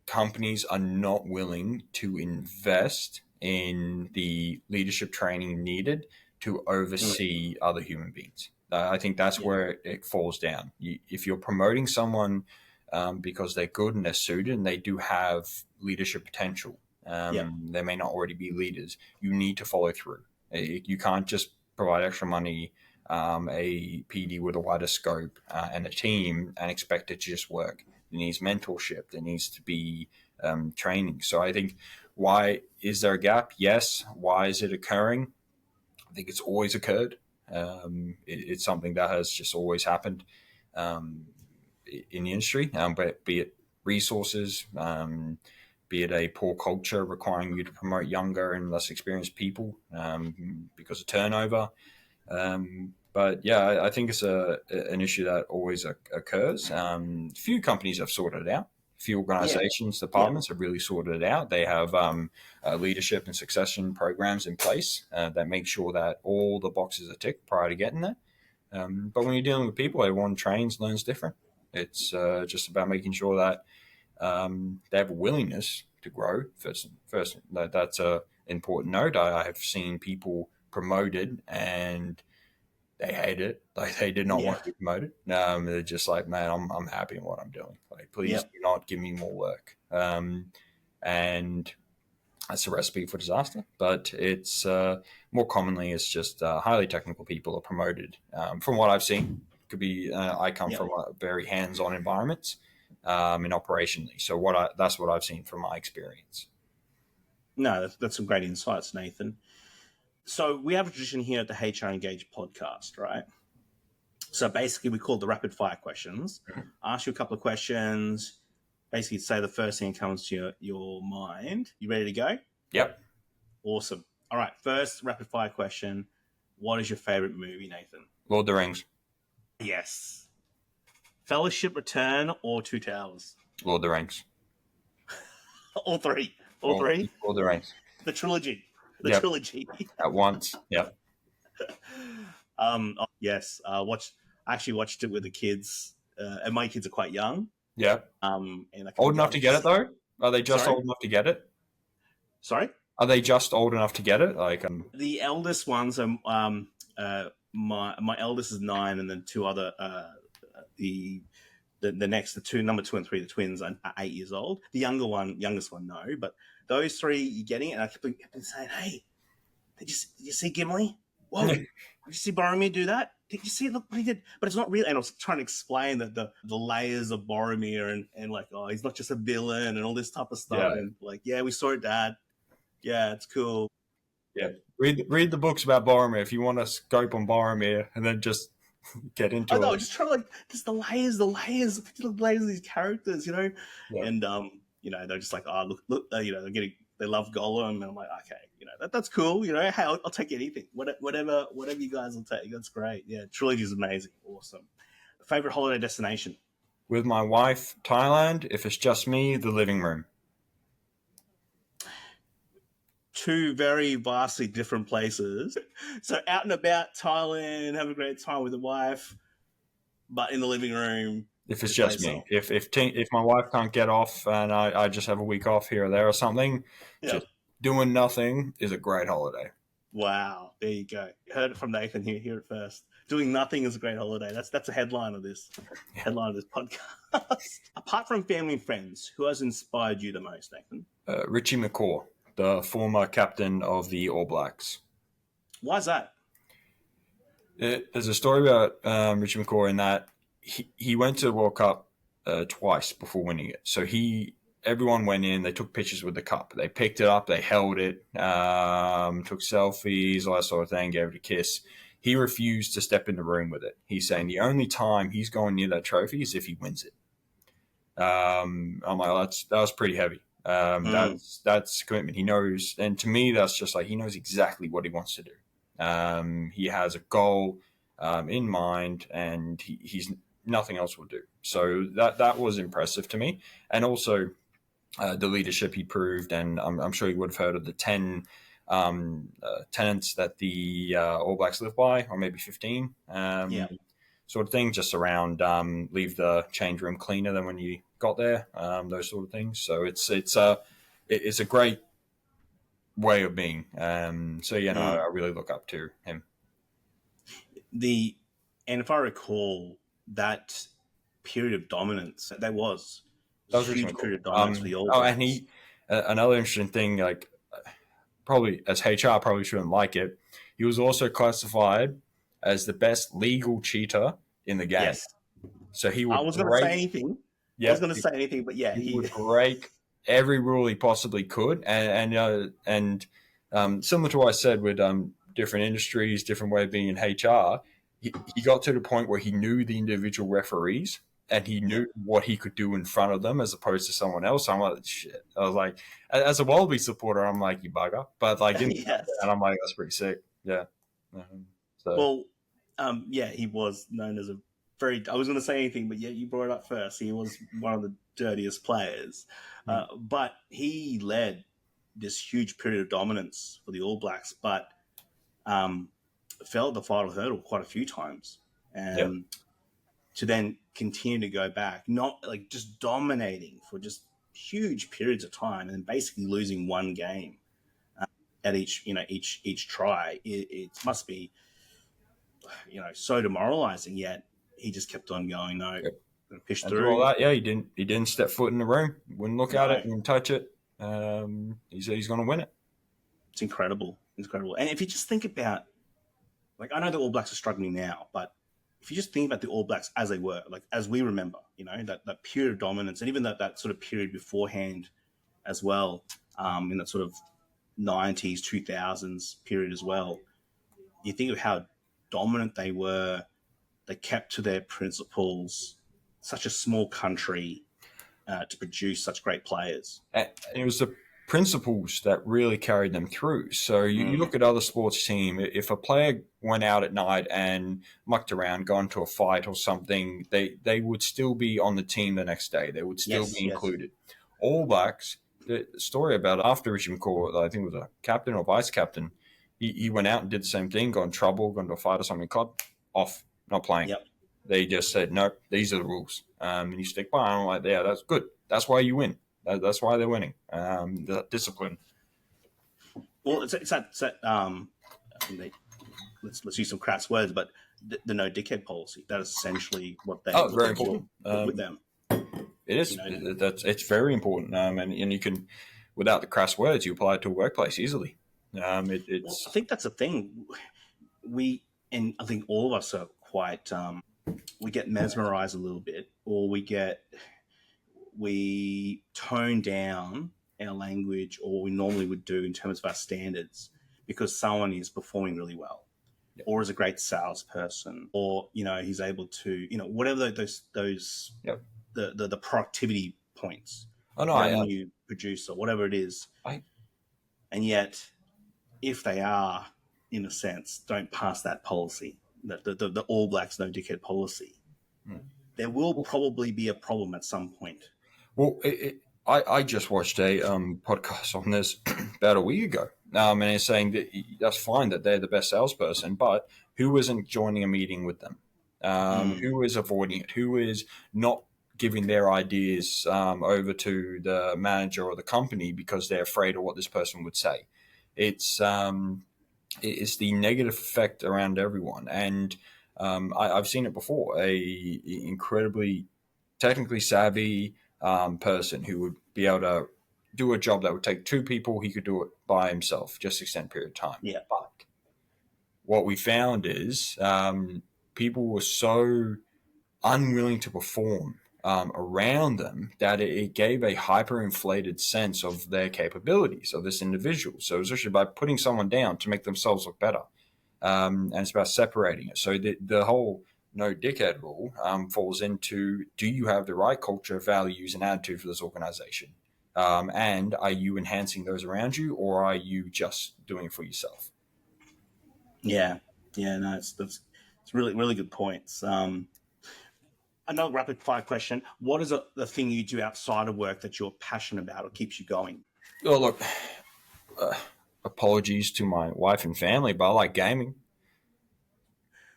companies are not willing to invest in the leadership training needed to mm, oversee other human beings. I think that's yeah, where it falls down. If you're promoting someone because they're good and they're suited and they do have leadership potential. Yeah. They may not already be leaders. You need to follow through. You can't just provide extra money, a PD with a wider scope, and a team and expect it to just work. There needs mentorship. There needs to be training. So I think, why is there a gap? Yes. Why is it occurring? I think it's always occurred. It's something that has just always happened um, in the industry, but be it resources, be it a poor culture requiring you to promote younger and less experienced people because of turnover. But yeah, I think it's an issue that always occurs. Few companies have sorted it out. Few Yeah. organizations, Yeah. departments have really sorted it out. They have leadership and succession programs in place that make sure that all the boxes are ticked prior to getting there. But when you're dealing with people, everyone trains, learns different. It's just about making sure that they have a willingness to grow. First, that's a important note. I have seen people promoted and they hate it. Like, they did not Yeah. want to be promoted. They're just like, man, I'm happy in what I'm doing. Like, please Yep. do not give me more work. And that's a recipe for disaster. But it's more commonly, it's just highly technical people are promoted. From what I've seen, could be I come Yep. from a very hands-on environments and operationally. So that's what I've seen from my experience. No, that's some great insights, Nathan. So we have a tradition here at the HR Engage podcast, right? So basically, we call it the rapid fire questions. Ask you a couple of questions. Basically, say the first thing that comes to your mind. You ready to go? Yep. Awesome. All right. First rapid fire question. What is your favorite movie, Nathan? Lord of the Rings. Yes. Fellowship Return or Two Towers? Lord of the Rings. All three. All Lord, three. Lord of the Rings. The trilogy. The Yep. trilogy. At once. Yep. Yes. I actually watched it with the kids, and my kids are quite young. Yep. And I Old enough to get it though? Are they just Sorry? old enough to get it? Sorry. Are they just old enough to get it? Like, The eldest ones are my eldest is 9, and then two other the next the two number 2 and 3 the twins are 8 years old. The youngest one no, but those three you're getting it. And I kept saying, hey, did you see Gimli? Whoa, did you see Boromir do that? Did you see, look what he did? But it's not real. And I was trying to explain that the layers of Boromir and like, oh, he's not just a villain and all this type of stuff. Yeah. And like, yeah, we saw it, Dad. Yeah, it's cool. yeah. Read the books about Boromir if you want to scope on Boromir, and then just get into I know, it. just trying to like just the layers of these characters, you know. Yeah. And they're just like, oh, look, they love Gollum, and I'm like, okay, that's cool, hey, I'll take anything, whatever you guys will take. That's great. Yeah, trilogy is amazing, awesome. Favorite holiday destination? With my wife, Thailand. If it's just me, the living room. Two very vastly different places. So out and about Thailand, have a great time with the wife, but in the living room. If it's just me, if my wife can't get off and I just have a week off here or there or something, Yeah. just doing nothing is a great holiday. Wow, there you go. You heard it from Nathan here. Hear it first. Doing nothing is a great holiday. That's a headline of this podcast. Apart from family and friends, who has inspired you the most, Nathan? Richie McCaw, the former captain of the All Blacks. Why is that? There's a story about Richie McCaw in that he went to the World Cup twice before winning it. So everyone went in, they took pictures with the cup. They picked it up, they held it, took selfies, all that sort of thing, gave it a kiss. He refused to step in the room with it. He's saying the only time he's going near that trophy is if he wins it. I'm like, that was pretty heavy. That's commitment. He knows, and to me, that's just like, he knows exactly what he wants to do. He has a goal in mind, and he's nothing else will do. So that was impressive to me, and also the leadership he proved. And I'm sure you would have heard of the 10 tenets that the All Blacks live by, or maybe 15. Sort of thing, just around leave the change room cleaner than when you got there, those sort of things. So it's a great way of being. I really look up to him. And if I recall, that period of dominance. There was That a was huge originally period cool. of dominance for the All Oh, and Blacks. he another interesting thing, like probably as HR probably shouldn't like it. He was also classified as the best legal cheater in the game. Yes, So he I would was going to say break. anything. I was Yep, going to say anything, but yeah, he he. would break every rule he possibly could, and similar to what I said with different industries, different way of being in HR, he got to the point where he knew the individual referees and he Yeah, knew what he could do in front of them as opposed to someone else. I'm like, shit. I was like, as a Wallaby supporter, I'm like, you bugger. But like, yes. and I'm like, that's pretty sick. Yeah. So Well, yeah, he was known as a very. I was going to say anything, but yeah, you brought it up first. He was one of the dirtiest players, mm, but he led this huge period of dominance for the All Blacks, but um, fell at the final hurdle quite a few times, yeah. and to then continue to go back, not like just dominating for just huge periods of time, and then basically losing one game at each try. It must be so demoralizing. Yet he just kept on going. No, Yep. gonna push And through all through. that, yeah, he didn't step foot in the room, wouldn't look at it, No, wouldn't touch it. He said he's going to win it. it's incredible, incredible. And if you just think about, like, I know the All Blacks are struggling now, but if you just think about the All Blacks as they were, like as we remember, that period of dominance, and even that sort of period beforehand as well, in that sort of 90s, 2000s period as well. You think of how dominant they were. They kept to their principles. Such a small country to produce such great players. And it was the principles that really carried them through. So you Mm. look at other sports team, if a player went out at night and mucked around, gone to a fight or something, they would still be on the team the next day. They would still Yes, be yes. included. All Blacks, the story about after Richard McCaw, I think it was a captain or vice captain, he went out and did the same thing, got in trouble, got into a fight or something, cut off, not playing. Yep. They just said, nope, these are the rules. And you stick by. And I'm like, yeah, that's good. That's why you win. That's why they're winning. The discipline. Well, it's that I mean, let's use some crass words, but the no dickhead policy. That is essentially what Oh, they very do important. with them. It is. You know, It's very important. And you can, without the crass words, you apply it to a workplace easily. well, I It's think that's the thing. And I think all of us are quite. We get mesmerized a little bit, or we tone down our language, or we normally would do in terms of our standards, because someone is performing really well, yeah, or is a great salesperson, or he's able to whatever those yeah. the productivity points, Oh no, revenue producer, whatever it is. I And yet, if they are, in a sense, don't pass that policy, the All Blacks no dickhead policy, there will probably be a problem at some point. well, I just watched a podcast on this about a week ago, and it's saying that that's fine that they're the best salesperson, but who isn't joining a meeting with them? Mm, Who is avoiding it? Who is not giving their ideas over to the manager or the company because they're afraid of what this person would say? It's it's the negative effect around everyone, and I've seen it before. A incredibly technically savvy person who would be able to do a job that would take two people, he could do it by himself, just extended period of time. yeah, But what we found is people were so unwilling to perform around them that it gave a hyperinflated sense of their capabilities of this individual. So it was actually by putting someone down to make themselves look better. And it's about separating it. So the whole no dickhead rule falls into, do you have the right culture, values, and attitude for this organization? And are you enhancing those around you, or are you just doing it for yourself? yeah, yeah. No, it's really really good points. Another rapid fire question: what is the thing you do outside of work that you're passionate about or keeps you going? Oh, look, uh, apologies to my wife and family, but I like gaming.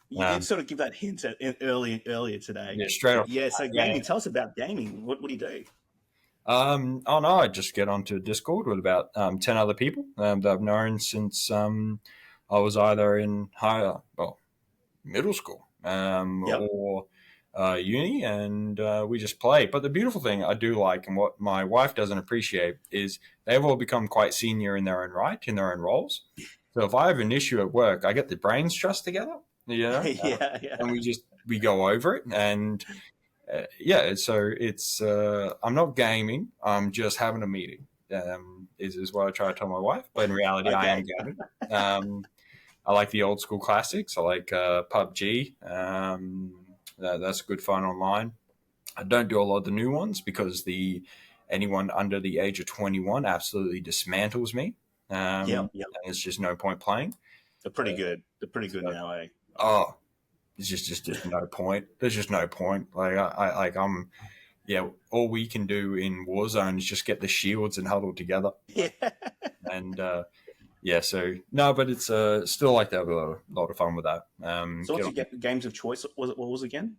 You did sort of give that hint earlier today, Yeah, straight but off. yeah. So Yeah. gaming. Tell us about gaming. What do you do? Oh no, I just get onto Discord with about 10 other people that I've known since I was either in higher, well, middle school Yep. or uni, and we just play. But the beautiful thing I do like, and what my wife doesn't appreciate, is they've all become quite senior in their own right, in their own roles. So if I have an issue at work, I get the brains trust together, Yeah, and yeah. we go over it, and yeah. So it's I'm not gaming, I'm just having a meeting. Is what I try to tell my wife, but in reality, I am Okay. gaming. I like the old school classics. I like PUBG. That's good fun online. I don't do a lot of the new ones because the anyone under the age of 21 absolutely dismantles me. Yep, yep. And it's just no point playing. They're pretty good. They're pretty good So, now, eh? oh, it's just no point. There's just no point. I'm yeah. All we can do in Warzone is just get the shields and huddle together. Yeah. And yeah, so no, but it's still like to have lot of fun with that. So what's Get your on. games of choice? What was it again?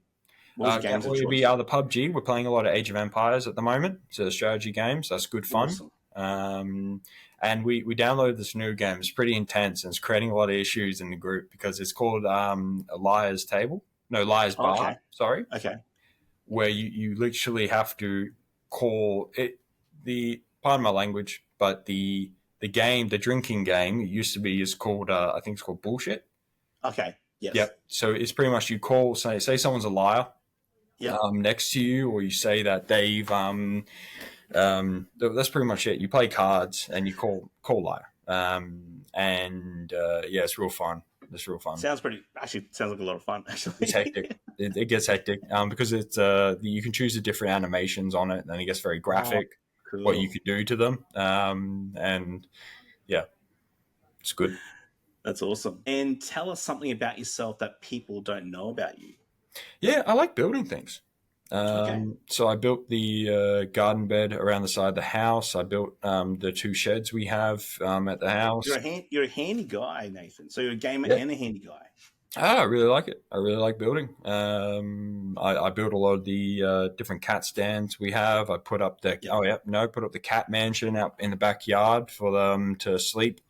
What was your games It of would be choice? the PUBG. We're playing a lot of Age of Empires at the moment. So strategy games. That's good fun. Awesome. And we downloaded this new game. It's pretty intense and it's creating a lot of issues in the group because it's called Liar's Table. No, Liar's Oh, Bar. okay. Sorry, Okay. where you literally have to call it the pardon my language, but the game, the drinking game, it used to be is called I think it's called bullshit. Okay. Yes. Yep. So it's pretty much you call say someone's a liar Yep. next to you, or you say that they've that's pretty much it. You play cards and you call liar. And yeah, it's real fun. It's real fun. Sounds like a lot of fun, It's actually. hectic. It gets hectic because it's you can choose the different animations on it, and it gets very Oh, graphic. What you cool. could do to them, and yeah, it's good. That's awesome. And tell us something about yourself that people don't know about you. Yeah, I like building things. Okay. So I built the garden bed around the side of the house. I built the two sheds we have at the house. You're a handy guy, Nathan. So you're a gamer Yeah. and a handy guy. I really like it. I really like building. I built a lot of the different cat stands we have. I put up the Yep. put up the cat mansion out in the backyard for them to sleep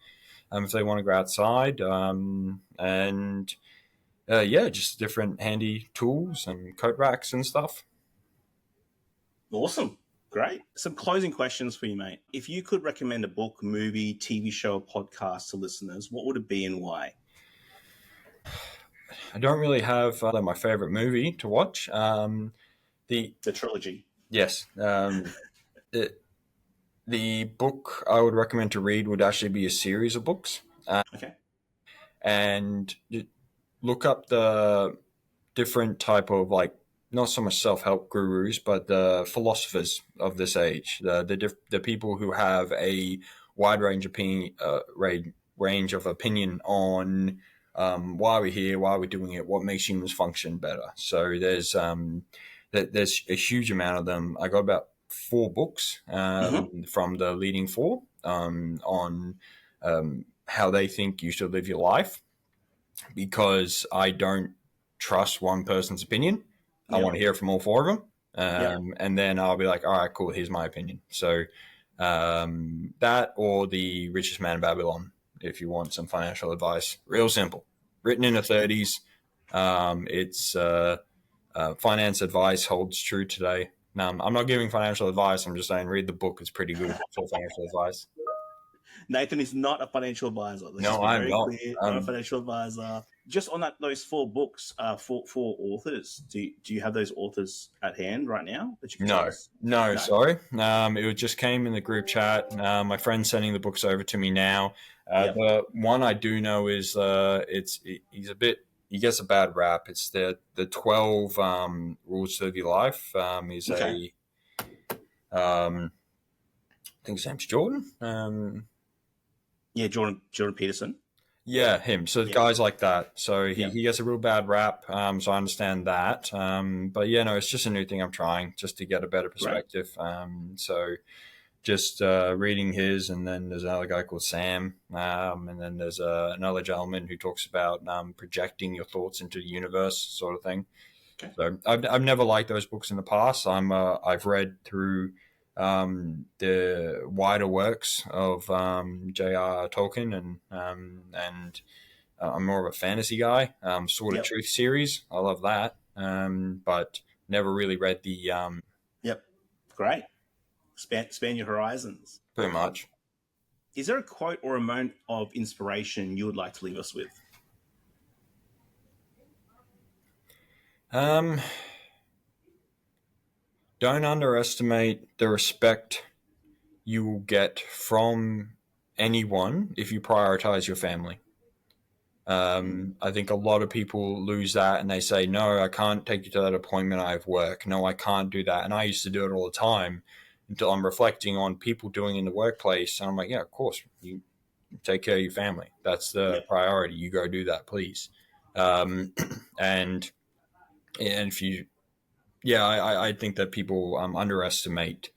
if they want to go outside. And yeah, just different handy tools and coat racks and stuff. Awesome. Great. Some closing questions for you, mate. If you could recommend a book, movie, TV show, or podcast to listeners, what would it be and why? I don't really have my favorite movie to watch. The The trilogy. yes, the, the book I would recommend to read would actually be a series of books, Okay. and look up the different type of like not so much self help gurus, but the philosophers of this age, the people who have a wide range of opinion on why we're here, why we're doing it, what makes humans function better. So there's a huge amount of them. I got about four books Mm-hmm. from the leading four on how they think you should live your life because I don't trust one person's opinion. I want Yep. to hear from all four of them. Yep. And then I'll be like, all right, cool, here's my opinion. So that or The Richest Man in Babylon, if you want some financial advice. Real simple. Written in the 30s. It's finance advice holds true today. I'm not giving financial advice. I'm just saying read the book. It's pretty good for financial advice. Nathan is not a financial advisor. Let's just No, be I'm very not. clear. Not a financial advisor. Just on those four books, four authors. Do you have those authors at hand right now that you can tell No, us? no, No. sorry. It just came in the group chat. My friend's sending the books over to me now. Yep. The one I do know is he's a bit he gets a bad rap. It's the 12 rules to live your life. He's Okay. I think his name's Jordan. Yeah, Jordan Peterson. Yeah, him. So Yeah. guys like that. So Yeah. he gets a real bad rap. So I understand that. But yeah, no, it's just a new thing I'm trying just to get a better Great. perspective. So just reading his, and then there's another guy called Sam, and then there's another gentleman who talks about projecting your thoughts into the universe, sort of thing. Okay. So I've never liked those books in the past. I've read through the wider works of J.R. Tolkien, and I'm more of a fantasy guy. Sword of Yep. Truth series, I love that. but never really read the Yep. Great. Expand your horizons. pretty much. Is there a quote or a moment of inspiration you would like to leave us with? Um, don't underestimate the respect you will get from anyone if you prioritize your family. I think a lot of people lose that and they say, no, I can't take you to that appointment. I have work. No, I can't do that. And I used to do it all the time until I'm reflecting on people doing in the workplace. And I'm like, yeah, of course, you take care of your family. That's the Yep. priority. You go do that, please. Um, and, and if you, yeah, I think that people underestimate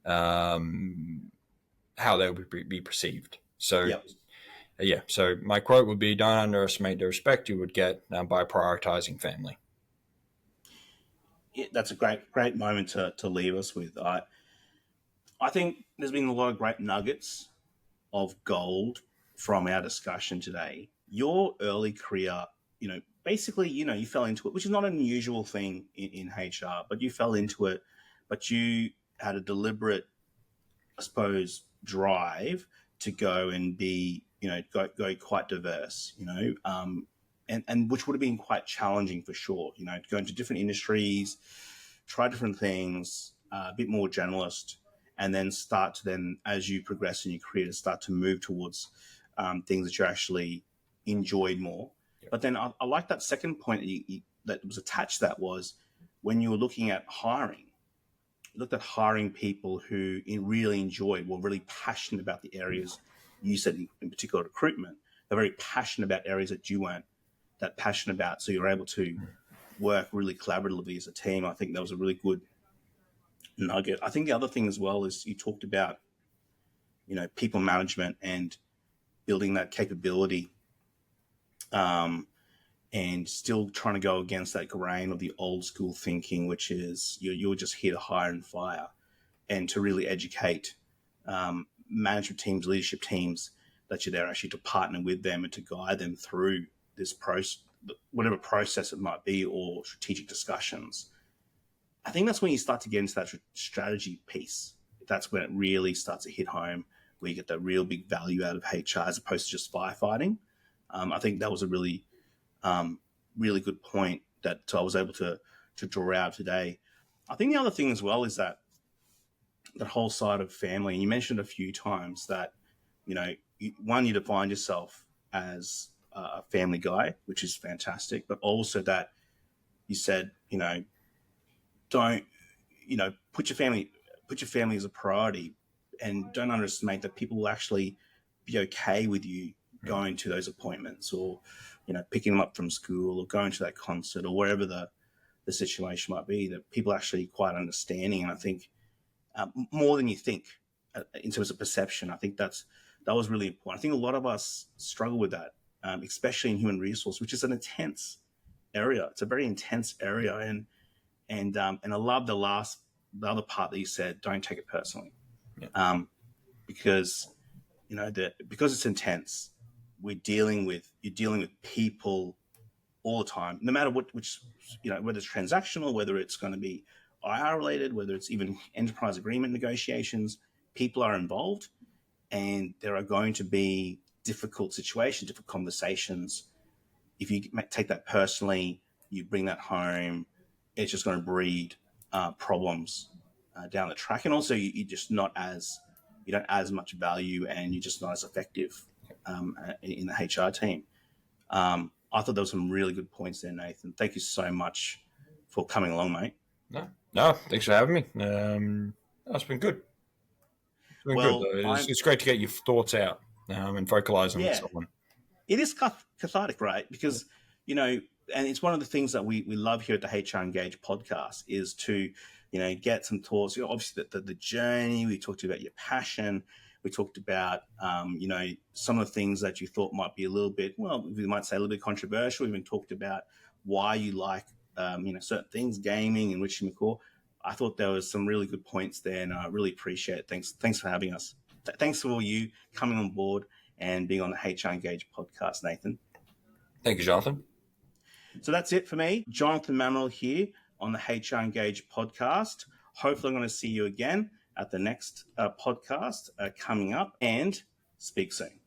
um, how they would be perceived. So Yep. yeah, so my quote would be: "Don't underestimate the respect you would get by prioritizing family." Yeah, that's a great moment to leave us with. I think there's been a lot of great nuggets of gold from our discussion today. Your early career, basically, you fell into it, which is not an unusual thing in HR, but you fell into it, but you had a deliberate, I suppose, drive to go and be, go quite diverse, and which would have been quite challenging for sure, to go into different industries, try different things, a bit more generalist, and then start to then, as you progress in your career, to start to move towards things that you actually enjoyed more. But then I like that second point that was attached to that was when you were looking at hiring, looked at hiring people who really enjoyed, were really passionate about the areas you said, in particular recruitment. They're very passionate about areas that you weren't that passionate about. So you're able to work really collaboratively as a team. I think that was a really good nugget. I think the other thing as well is you talked about, people management and building that capability, um, and still trying to go against that grain of the old school thinking, which is you're just here to hire and fire, and to really educate management teams, leadership teams, that you're there actually to partner with them and to guide them through this process, whatever process it might be, or strategic discussions. I think that's when you start to get into that strategy piece. That's when it really starts to hit home, where you get that real big value out of HR as opposed to just firefighting. I think that was a um, really good point that I was able to draw out today. I think the other thing as well is that whole side of family. And you mentioned a few times that, one, you define yourself as a family guy, which is fantastic, but also that you said, don't, put your family as a priority, and don't underestimate that people will actually be okay with you going to those appointments, or, picking them up from school, or going to that concert, or wherever the situation might be, that people are actually quite understanding. And I think more than you think, in terms of perception. I think that was really important. I think a lot of us struggle with that, especially in human resource, which is an intense area. It's a very intense area, and I love the other part that you said. Don't take it personally, Yeah. because because it's intense. You're dealing with people all the time, no matter which, whether it's transactional, whether it's going to be IR related, whether it's even enterprise agreement negotiations. People are involved, and there are going to be difficult situations, difficult conversations. If you take that personally, you bring that home, it's just going to breed problems down the track. And also, you're just not as you don't add as much value, and you're just not as effective in the HR team. I thought there were some really good points there, Nathan. Thank you so much for coming along, mate. No, no, thanks for having me. That's been good. It's been good Well, though. It's great to get your thoughts out and vocalize them with yeah, someone. it is cathartic, right? Because, and it's one of the things that we love here at the HR Engage podcast is to, get some thoughts. Obviously, the journey, we talked about your passion. We talked about, some of the things that you thought might be a little bit, well, we might say a little bit controversial. We even talked about why you like, certain things, gaming and Richie McCaw. I thought there was some really good points there, and I really appreciate it. Thanks for having us. Thanks for you coming on board and being on the HR Engage podcast, Nathan. Thank you, Jonathan. So that's it for me. Jonathan Mammal here on the HR Engage podcast. Hopefully, I'm going to see you again at the next podcast coming up, and speak soon.